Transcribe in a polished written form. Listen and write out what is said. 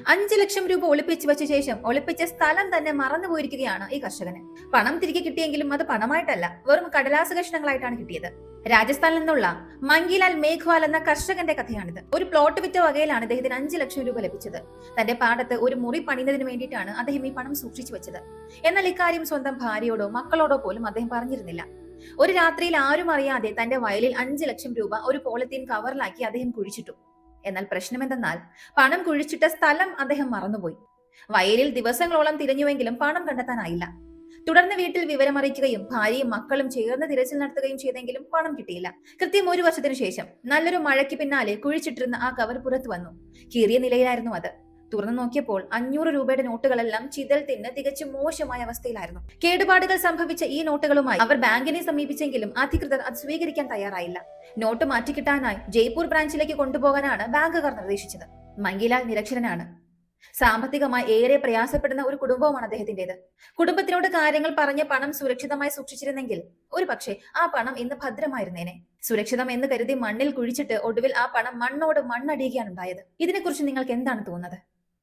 5 ലക്ഷം രൂപ ഒളിപ്പിച്ചു വെച്ച ശേഷം ഒളിപ്പിച്ച സ്ഥലം തന്നെ മറന്നുപോയിരിക്കുകയാണ് ഈ കർഷകന്. പണം തിരികെ കിട്ടിയെങ്കിലും അത് പണമായിട്ടല്ല, വെറും കടലാസ് കഷ്ണങ്ങളായിട്ടാണ് കിട്ടിയത്. രാജസ്ഥാനിൽ നിന്നുള്ള മങ്കിലാൽ മേഘ്വാൽ എന്ന കർഷകന്റെ കഥയാണിത്. ഒരു പ്ലോട്ട് വിറ്റ വകയിലാണ് ഇദ്ദേഹത്തിന് 5 ലക്ഷം രൂപ ലഭിച്ചത്. തന്റെ പാടത്ത് ഒരു മുറി പണിയുന്നതിന് വേണ്ടിയിട്ടാണ് അദ്ദേഹം ഈ പണം സൂക്ഷിച്ചു വെച്ചത്. എന്നാൽ ഇക്കാര്യം സ്വന്തം ഭാര്യയോടോ മക്കളോടോ പോലും അദ്ദേഹം പറഞ്ഞിരുന്നില്ല. ഒരു രാത്രിയിൽ ആരും അറിയാതെ തന്റെ വയലിൽ 5 ലക്ഷം രൂപ ഒരു പോളിത്തീൻ കവറിലാക്കി അദ്ദേഹം കുഴിച്ചിട്ടു. എന്നാൽ പ്രശ്നം എന്തെന്നാൽ പണം കുഴിച്ചിട്ട സ്ഥലം അദ്ദേഹം മറന്നുപോയി. വയലിൽ ദിവസങ്ങളോളം തിരഞ്ഞുവെങ്കിലും പണം കണ്ടെത്താനായില്ല. തുടർന്ന് വീട്ടിൽ വിവരമറിയിക്കുകയും ഭാര്യയും മക്കളും ചേർന്ന് തിരച്ചിൽ നടത്തുകയും ചെയ്തെങ്കിലും പണം കിട്ടിയില്ല. കൃത്യം 1 വർഷത്തിനു ശേഷം നല്ലൊരു മഴയ്ക്ക് പിന്നാലെ കുഴിച്ചിട്ടിരുന്ന ആ കവർ പുറത്തു വന്നു. കീറിയ നിലയിലായിരുന്നു അത്. തുറന്നു നോക്കിയപ്പോൾ 500 രൂപയുടെ നോട്ടുകളെല്ലാം ചിതൽ തിന്ന് തികച്ചും മോശമായ അവസ്ഥയിലായിരുന്നു. കേടുപാടുകൾ സംഭവിച്ച ഈ നോട്ടുകളുമായി അവർ ബാങ്കിനെ സമീപിച്ചെങ്കിലും അധികൃതർ അത് സ്വീകരിക്കാൻ തയ്യാറായില്ല. നോട്ട് മാറ്റിക്കിട്ടാനായി ജയ്പൂർ ബ്രാഞ്ചിലേക്ക് കൊണ്ടുപോകാനാണ് ബാങ്കുകാർ നിർദ്ദേശിച്ചത്. മങ്കിലാൽ നിരക്ഷരനാണ്. സാമ്പത്തികമായി ഏറെ പ്രയാസപ്പെടുന്ന ഒരു കുടുംബവുമാണ് അദ്ദേഹത്തിന്റേത്. കുടുംബത്തിനോട് കാര്യങ്ങൾ പറഞ്ഞ് പണം സുരക്ഷിതമായി സൂക്ഷിച്ചിരുന്നെങ്കിൽ ഒരു പക്ഷേ ആ പണം ഇന്ന് ഭദ്രമായിരുന്നേനെ. സുരക്ഷിതം എന്ന് കരുതി മണ്ണിൽ കുഴിച്ചിട്ട് ഒടുവിൽ ആ പണം മണ്ണോട് മണ്ണടിയുകയാണ് ഉണ്ടായത്. ഇതിനെക്കുറിച്ച് നിങ്ങൾക്ക് എന്താണ് തോന്നുന്നത്?